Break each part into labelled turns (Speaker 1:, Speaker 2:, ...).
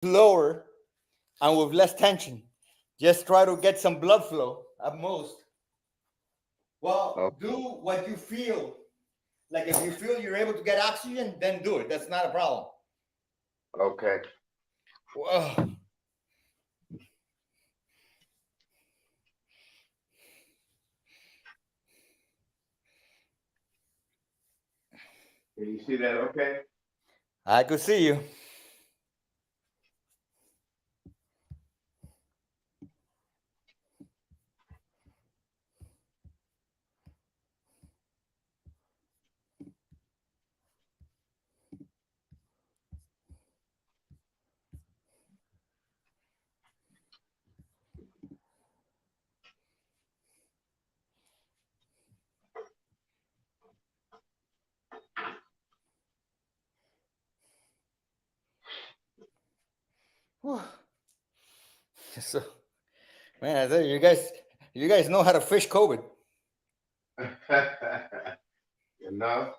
Speaker 1: slower and with less tension. Just try to get some blood flow at most.
Speaker 2: Oh,
Speaker 1: Well, do what you feel. Like if you feel you're able to get oxygen, then do it. That's not a problem.
Speaker 2: okay.
Speaker 1: Whoa.
Speaker 2: Can you see that? Okay.
Speaker 1: I could see you. Whew. So, man, I tell you, you guys know how to fish COVID.
Speaker 2: You know?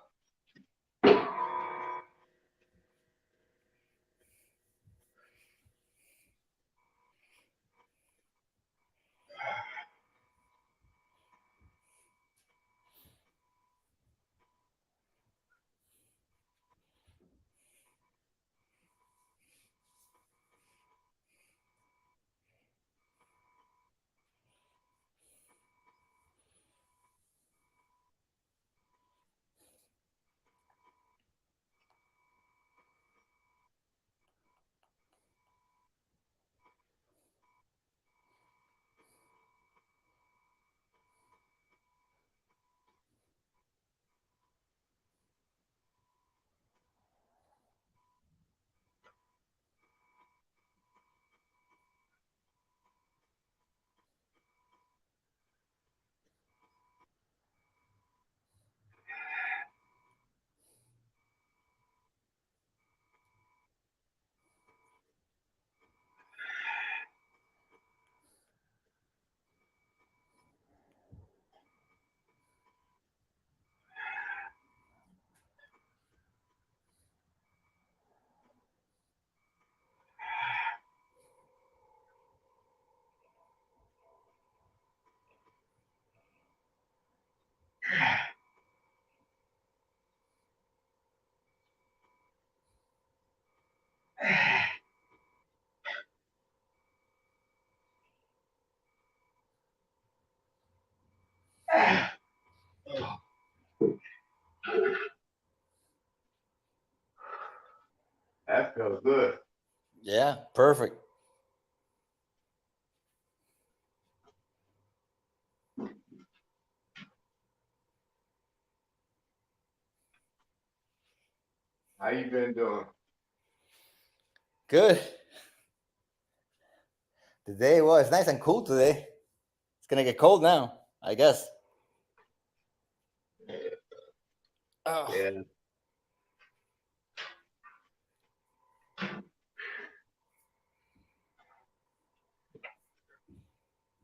Speaker 2: That feels good.
Speaker 1: Yeah, perfect.
Speaker 2: How you been doing?
Speaker 1: Good. Today, well, it's nice and cool today. It's gonna get cold now, I guess. Oh,
Speaker 2: Yeah.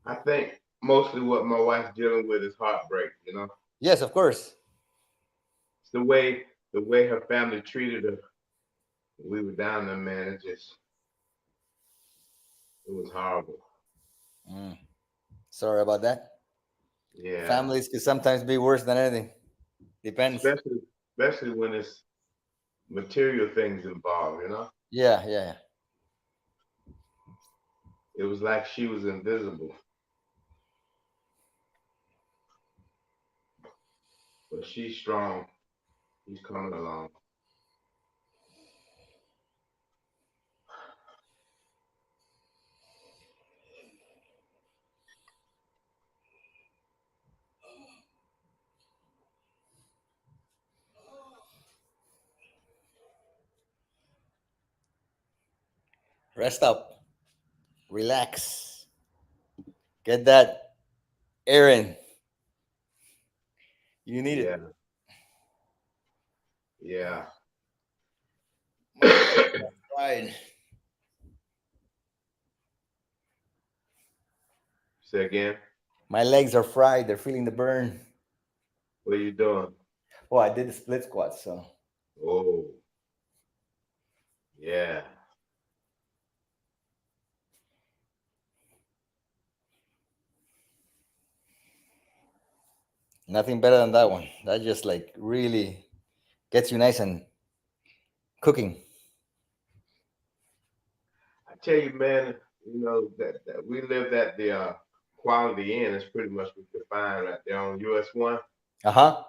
Speaker 2: I think mostly what my wife's dealing with is heartbreak, you know?
Speaker 1: yes, of course.
Speaker 2: It's the way her family treated her. We were down there, man. It was horrible.
Speaker 1: Mm, sorry about that.
Speaker 2: Yeah.
Speaker 1: Families can sometimes be worse than anything. Depends.
Speaker 2: Especially when it's material things involved, you know?
Speaker 1: Yeah, yeah.
Speaker 2: It was like she was invisible. But she's strong. She's coming along.
Speaker 1: Rest up. Relax. Get that air in. You need it.
Speaker 2: Yeah, yeah.
Speaker 1: My legs are fried.
Speaker 2: Say again.
Speaker 1: My legs are fried. They're feeling the burn.
Speaker 2: What are you doing?
Speaker 1: Oh, I did the split squat, so
Speaker 2: Oh, yeah.
Speaker 1: Nothing better than that one. That just like really gets you nice and cooking.
Speaker 2: I tell you, man, that we lived at the Quality Inn is pretty much what you find right there on US 1.
Speaker 1: Uh huh.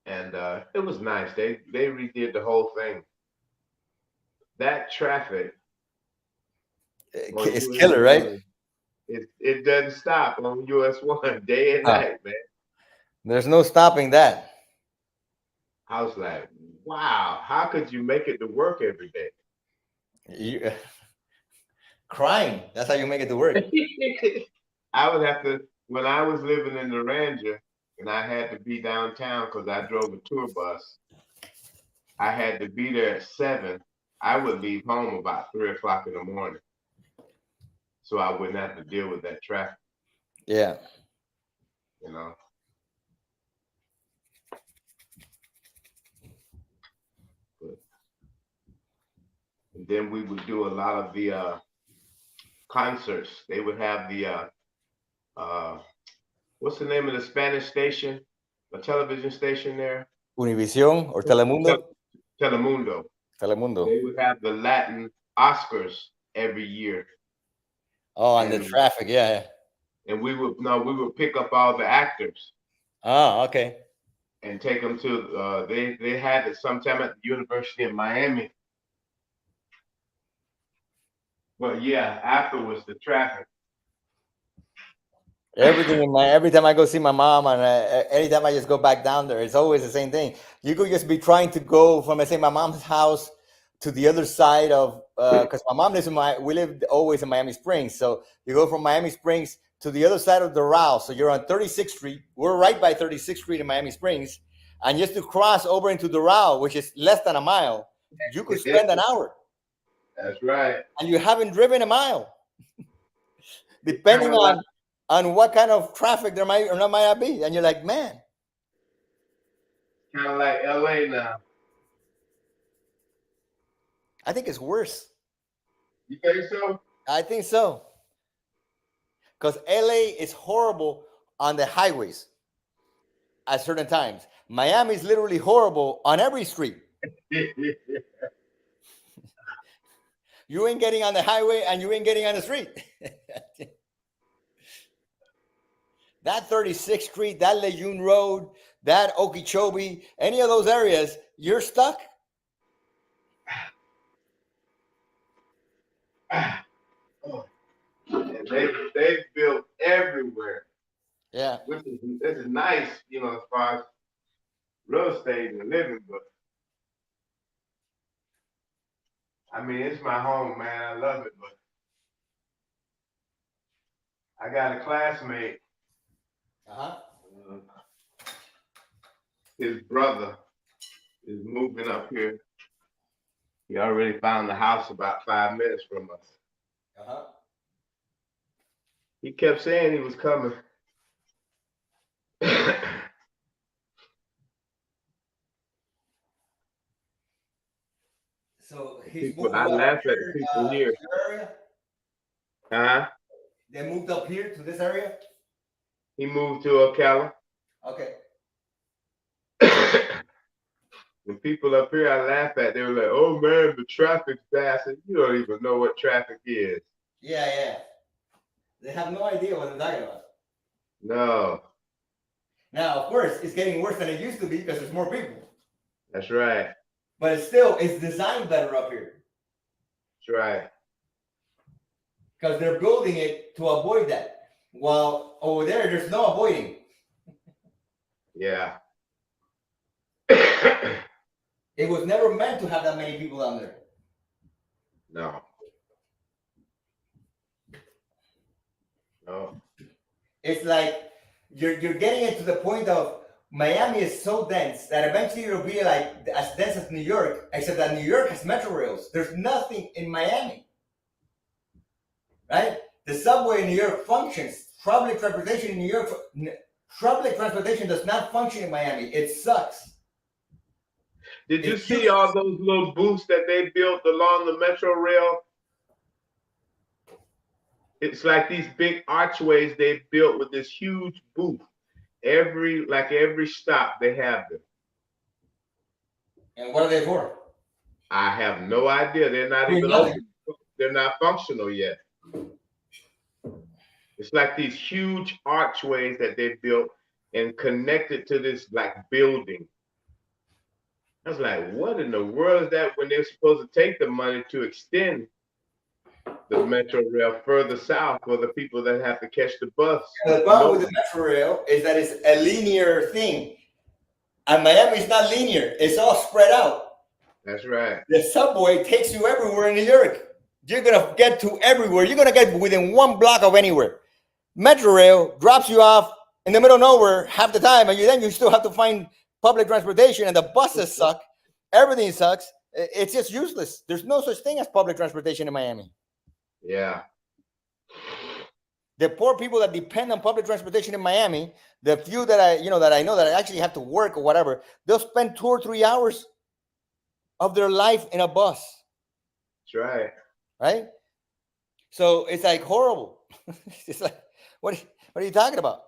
Speaker 2: And it was nice. They redid the whole thing. That traffic on
Speaker 1: It's
Speaker 2: US
Speaker 1: killer, right?
Speaker 2: one, it doesn't stop on US 1 day and
Speaker 1: Huh.
Speaker 2: night, man.
Speaker 1: There's no stopping that.
Speaker 2: I was like, wow, how could you make it to work every day?
Speaker 1: You, crying. That's how you make it to work.
Speaker 2: I would have to, when I was living in the Ranger and I had to be downtown because I drove a tour bus, I had to be there at 7. I would leave home about 3 o'clock in the morning so I wouldn't have to deal with that traffic,
Speaker 1: Yeah.
Speaker 2: you know. But, and then we would do a lot of the concerts. They would have the uh, what's the name of the Spanish station, the television station there?
Speaker 1: Univision or Telemundo?
Speaker 2: Telemundo.
Speaker 1: Telemundo.
Speaker 2: They would have the Latin Oscars every year.
Speaker 1: Oh, and the traffic, yeah.
Speaker 2: And we would pick up all the actors.
Speaker 1: Oh, okay.
Speaker 2: And take them to they had it sometime at the University of Miami. But yeah, afterwards the traffic.
Speaker 1: Every time I go see my mom, and anytime I just go back down there, it's always the same thing. You could just be trying to go from, let's say, my mom's house to the other side of, because my mom lives we lived always in Miami Springs, so you go from Miami Springs to the other side of the route. So you're on 36th Street. We're right by 36th Street in Miami Springs, and just to cross over into the route, which is less than a mile, you could spend an hour.
Speaker 2: That's right.
Speaker 1: And you haven't driven a mile, depending on what kind of traffic there might or not might be. And you're like, man.
Speaker 2: Kind of like LA now.
Speaker 1: I think it's worse.
Speaker 2: You think so?
Speaker 1: I think so. Because LA is horrible on the highways at certain times. Miami is literally horrible on every street. You ain't getting on the highway and you ain't getting on the street. That 36th Street, that Lejeune Road, that Okeechobee, any of those areas, you're stuck.
Speaker 2: And they built everywhere.
Speaker 1: Yeah.
Speaker 2: This is nice, as far as real estate and living, but I mean, it's my home, man. I love it, but I got a classmate. His brother is moving up here. He already found the house about 5 minutes from us. He kept saying he was coming.
Speaker 1: So
Speaker 2: I laugh at the people here. Huh?
Speaker 1: They moved up here to this area?
Speaker 2: He moved to Ocala.
Speaker 1: Okay.
Speaker 2: When people up here I laugh at, they were like, oh man, the traffic's bad. I said, you don't even know what traffic is.
Speaker 1: Yeah. They have no idea what they're talking about.
Speaker 2: No.
Speaker 1: Now, of course, it's getting worse than it used to be because there's more people.
Speaker 2: That's right.
Speaker 1: But it's designed better up here.
Speaker 2: That's right.
Speaker 1: Because they're building it to avoid that. While over there's no avoiding.
Speaker 2: Yeah.
Speaker 1: It was never meant to have that many people down there.
Speaker 2: No.
Speaker 1: It's like you're getting it to the point of Miami is so dense that eventually it'll be like as dense as New York, except that New York has metro rails. There's nothing in Miami. Right? The subway in New York functions. Public transportation in New York, public transportation does not function in Miami. It sucks.
Speaker 2: Did you see all those little booths that they built along the metro rail? It's like these big archways they built with this huge booth. every stop they have them.
Speaker 1: And what are they for?
Speaker 2: I have no idea. They're not
Speaker 1: Doing
Speaker 2: even
Speaker 1: nothing.
Speaker 2: open. They're not functional yet. It's like these huge archways that they built and connected to this like building. I was like, what in the world is that when they're supposed to take the money to extend the metro rail further south for the people that have to catch the bus?
Speaker 1: The problem with the metro rail is that it's a linear thing. And Miami is not linear. It's all spread out.
Speaker 2: That's right.
Speaker 1: The subway takes you everywhere in New York. You're going to get to everywhere. You're going to get within 1 block of anywhere. Metro rail drops you off in the middle of nowhere half the time, and then you still have to find public transportation, and the buses suck. Everything sucks. It's just useless. There's no such thing as public transportation in Miami.
Speaker 2: Yeah.
Speaker 1: The poor people that depend on public transportation in Miami, the few that I know that actually have to work or whatever, they'll spend 2 or 3 hours of their life in a bus.
Speaker 2: That's right.
Speaker 1: Right? So it's like horrible. It's like, what are you talking about?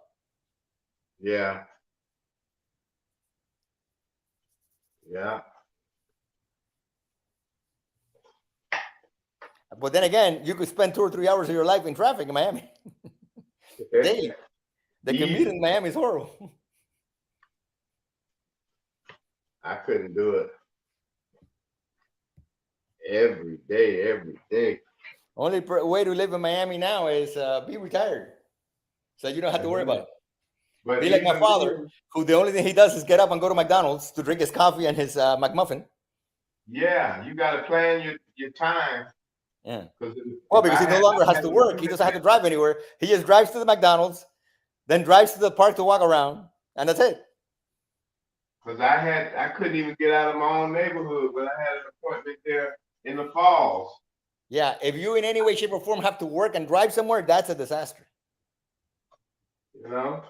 Speaker 2: Yeah. Yeah.
Speaker 1: But then again, you could spend 2 or 3 hours of your life in traffic in Miami daily. The commute in Miami is horrible.
Speaker 2: I couldn't do it. Every day.
Speaker 1: Only way to live in Miami now is be retired, so you don't have to worry about it.
Speaker 2: But
Speaker 1: be like my father, who the only thing he does is get up and go to McDonald's to drink his coffee and his McMuffin.
Speaker 2: Yeah, you got to plan your time.
Speaker 1: Yeah. Well, because he no longer has to work. He doesn't have to drive anywhere. He just drives to the McDonald's, then drives to the park to walk around, and that's it.
Speaker 2: Because I couldn't even get out of my own neighborhood when I had an appointment there in the falls.
Speaker 1: Yeah, if you in any way, shape, or form have to work and drive somewhere, that's a disaster.
Speaker 2: You know?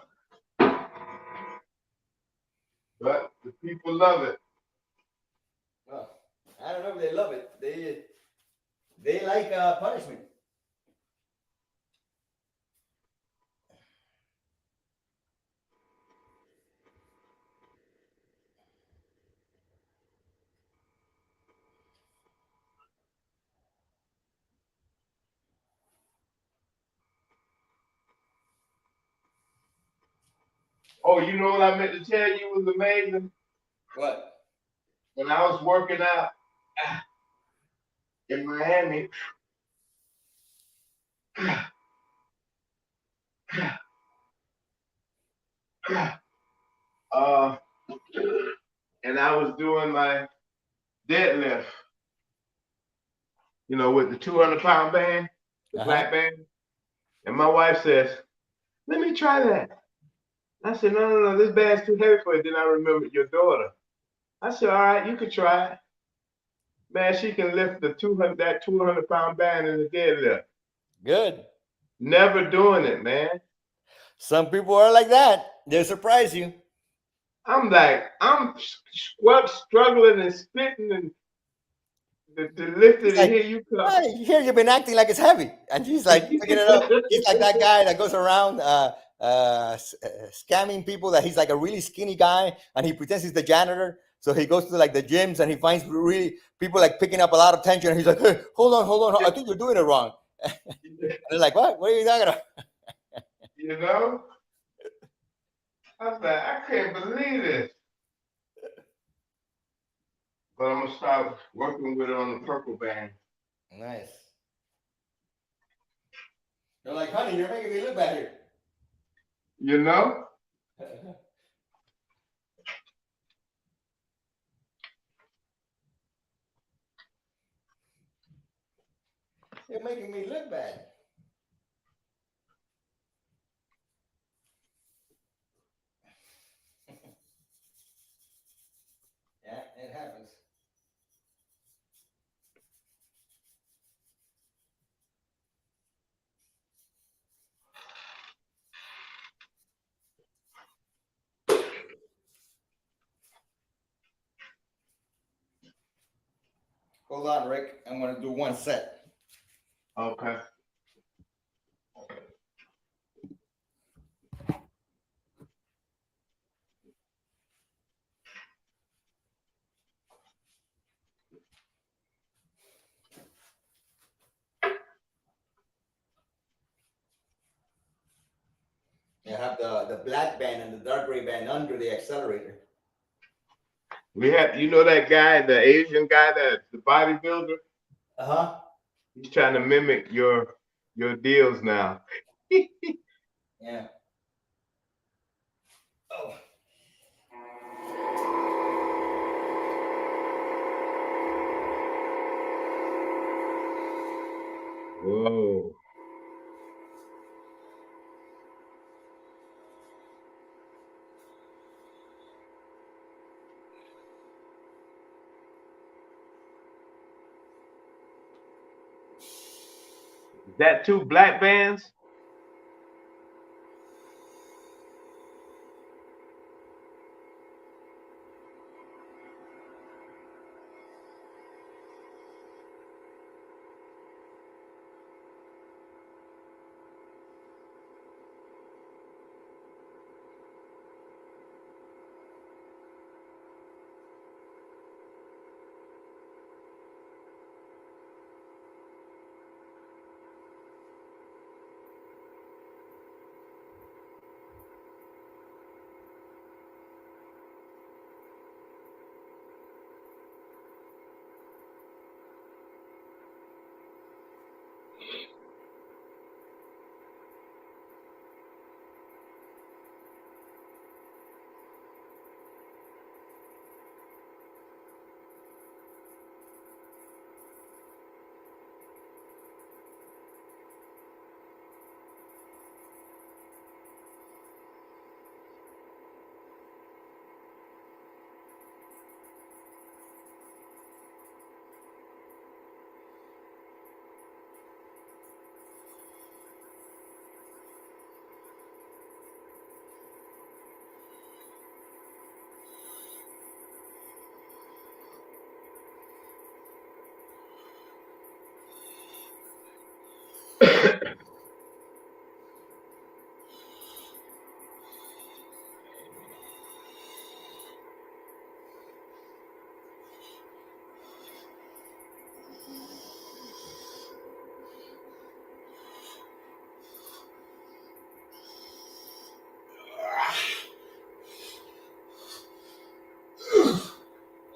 Speaker 2: But the people love it.
Speaker 1: Well, I don't know if they love it. They like punishment.
Speaker 2: Oh, you know what I meant to tell you was amazing?
Speaker 1: What?
Speaker 2: When I was working out in Miami, and I was doing my deadlift, with the 200-pound band, the black band. And my wife says, let me try that. I said, no, this band's too heavy for it. Then I remembered your daughter. I said, all right, you can try it. Man, she can lift that 200-pound band in the deadlift.
Speaker 1: Good.
Speaker 2: Never doing it, man.
Speaker 1: Some people are like that. They'll surprise you.
Speaker 2: I'm struggling and spitting and to lift it, and here you come.
Speaker 1: Here you've been acting like it's heavy, and she's like picking it up. He's like that guy that goes around scamming people. That he's like a really skinny guy, and he pretends he's the janitor. So he goes to like the gyms, and he finds really people like picking up a lot of tension. And he's like, "Hey, hold on, I think you're doing it wrong." And they're like, "What? What are you talking about?"
Speaker 2: I was like, I can't believe this. But I'm gonna start working with it on the purple band.
Speaker 1: Nice. They're like, honey, you're making me look bad here.
Speaker 2: You know?
Speaker 1: You're making me look bad. Yeah, it happens. Hold on, Rick. I'm going to do one set.
Speaker 2: Okay.
Speaker 1: You have the black band and the dark gray band under the accelerator.
Speaker 2: We have, you know, that guy, the Asian guy, that the bodybuilder.
Speaker 1: Uh-huh.
Speaker 2: He's trying to mimic your deals now.
Speaker 1: Yeah. Oh.
Speaker 2: Whoa. Is that two black bands?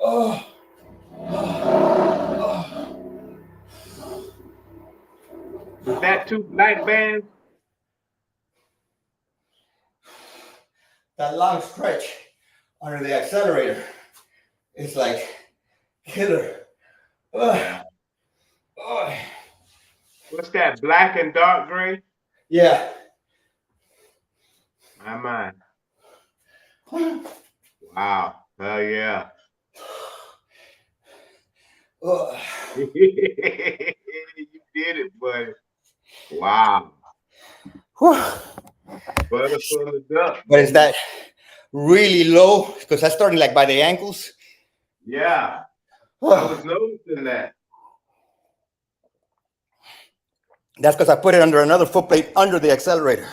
Speaker 1: Oh.
Speaker 2: Is that two black bands?
Speaker 1: That long stretch under the accelerator is like killer.
Speaker 2: Yeah.
Speaker 1: Oh.
Speaker 2: What's that, black and dark gray?
Speaker 1: Yeah.
Speaker 2: My mind. Wow. Hell yeah.
Speaker 1: Oh.
Speaker 2: You did it, buddy. Wow. Butter for the duck.
Speaker 1: But is that really low? Because that's starting like by the ankles.
Speaker 2: Yeah. I was noticing that.
Speaker 1: That's because I put it under another foot plate under the accelerator.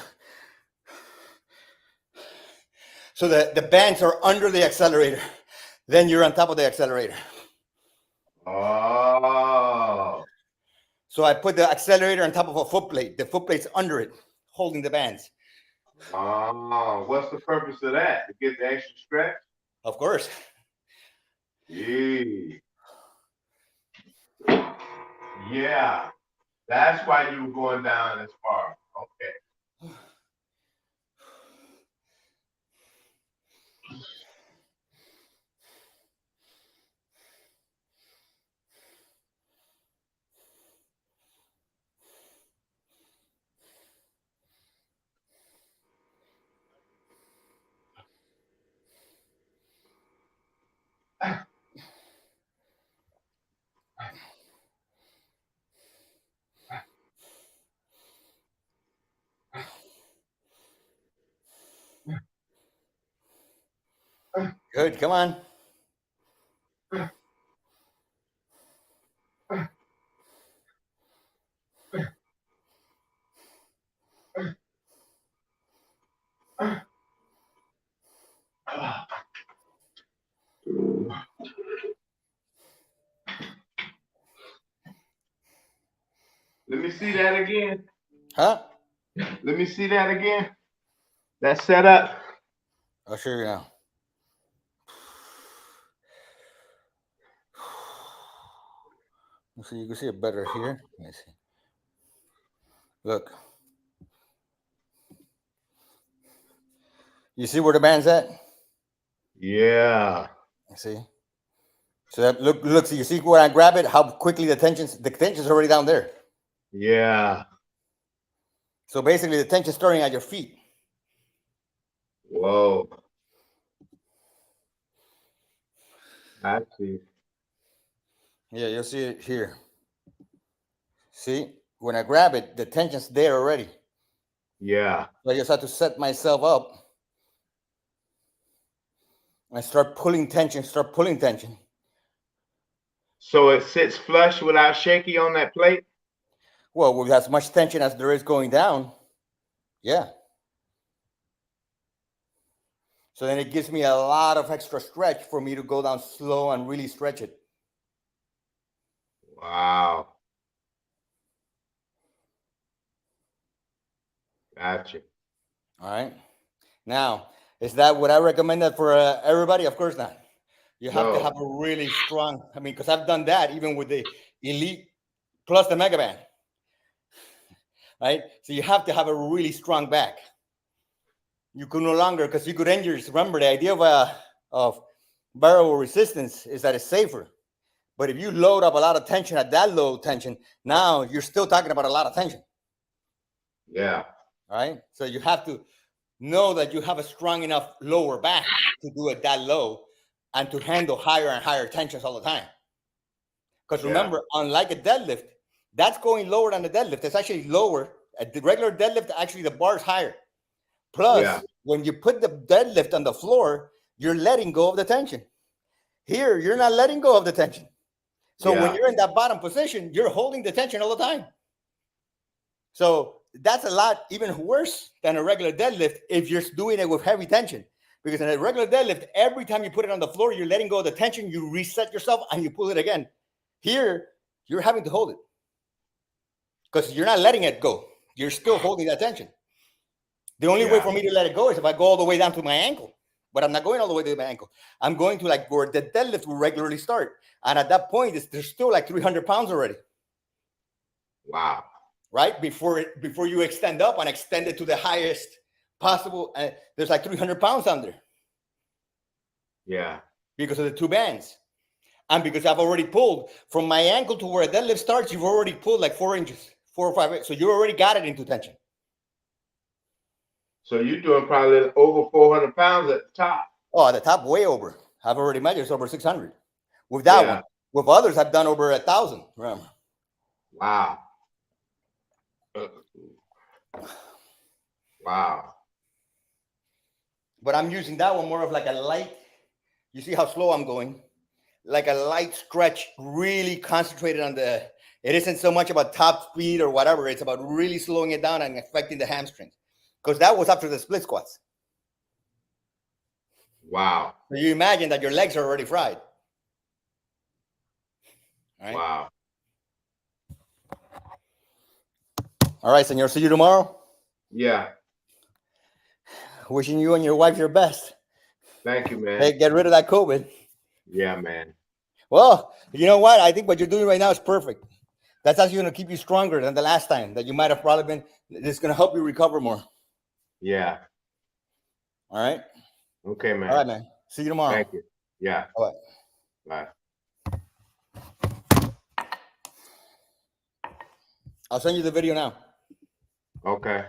Speaker 1: So the bands are under the accelerator. Then you're on top of the accelerator.
Speaker 2: Oh.
Speaker 1: So I put the accelerator on top of a foot plate. The foot plate's under it, holding the bands.
Speaker 2: Oh. What's the purpose of that? To get the extra stretch?
Speaker 1: Of course.
Speaker 2: Yeah. Yeah. That's why you were going down as far. Okay.
Speaker 1: Good. Come on.
Speaker 2: Let me see that again.
Speaker 1: Huh?
Speaker 2: Let me see that again. That's set up.
Speaker 1: I'll show you now. So you can see it better here. Let me see. Look. You see where the band's at?
Speaker 2: Yeah.
Speaker 1: See? So that look, so you see when I grab it, how quickly the tension's already down there.
Speaker 2: Yeah.
Speaker 1: So basically the tension's starting at your feet.
Speaker 2: Whoa. I see.
Speaker 1: Yeah, you'll see it here. See? When I grab it, the tension's there already.
Speaker 2: Yeah.
Speaker 1: So I just have to set myself up and start pulling tension.
Speaker 2: So it sits flush without shaky on that plate?
Speaker 1: Well, with as much tension as there is going down, yeah. So then it gives me a lot of extra stretch for me to go down slow and really stretch it.
Speaker 2: Wow. Gotcha.
Speaker 1: All right. Now, is that what I recommend that for everybody? Of course not. You have to have a really strong, I mean, because I've done that even with the Elite plus the Mega Band. Right? So you have to have a really strong back. You could no longer, because you could injure. Remember, the idea of barrel resistance is that it's safer. But if you load up a lot of tension at that low tension, now you're still talking about a lot of tension.
Speaker 2: Yeah.
Speaker 1: Right? So you have to know that you have a strong enough lower back to do it that low and to handle higher and higher tensions all the time. Because remember, unlike a deadlift, that's going lower than the deadlift. It's actually lower. At the regular deadlift, actually the bar is higher. Plus, when you put the deadlift on the floor, you're letting go of the tension. Here, you're not letting go of the tension. So when you're in that bottom position, you're holding the tension all the time. So that's a lot even worse than a regular deadlift if you're doing it with heavy tension. Because in a regular deadlift, every time you put it on the floor, you're letting go of the tension, you reset yourself, and you pull it again. Here, you're having to hold it because you're not letting it go. You're still holding that tension. The only way for me to let it go is if I go all the way down to my ankle. But I'm not going all the way to my ankle. I'm going to like where the deadlift will regularly start. And at that point, there's still like 300 pounds already.
Speaker 2: Wow.
Speaker 1: Right? Before you extend up and extend it to the highest possible, there's like 300 pounds under.
Speaker 2: Yeah.
Speaker 1: Because of the two bands. And because I've already pulled from my ankle to where a deadlift starts, you've already pulled like 4 inches, 4 or 5 inches. So you already got it into tension.
Speaker 2: So you're doing probably over 400 pounds at the top.
Speaker 1: Oh, at the top, way over. I've already measured it's over 600. With that one. With others, I've done over 1,000. Remember?
Speaker 2: Wow. Wow.
Speaker 1: But I'm using that one more of like a light. You see how slow I'm going? Like a light stretch, really concentrated on the, it isn't so much about top speed or whatever. It's about really slowing it down and affecting the hamstrings. Because that was after the split squats.
Speaker 2: Wow.
Speaker 1: So you imagine that your legs are already fried. All right?
Speaker 2: Wow.
Speaker 1: All right, senor. See you tomorrow.
Speaker 2: Yeah.
Speaker 1: Wishing you and your wife your best.
Speaker 2: Thank you, man.
Speaker 1: Hey, get rid of that COVID.
Speaker 2: Yeah, man.
Speaker 1: Well, you know what? I think what you're doing right now is perfect. That's actually going to keep you stronger than the last time that you might have probably been. It's going to help you recover more.
Speaker 2: Yeah.
Speaker 1: All right.
Speaker 2: Okay, man.
Speaker 1: All right, man. See you tomorrow.
Speaker 2: Thank you. Yeah.
Speaker 1: All
Speaker 2: Bye.
Speaker 1: right. I'll send you the video now.
Speaker 2: Okay.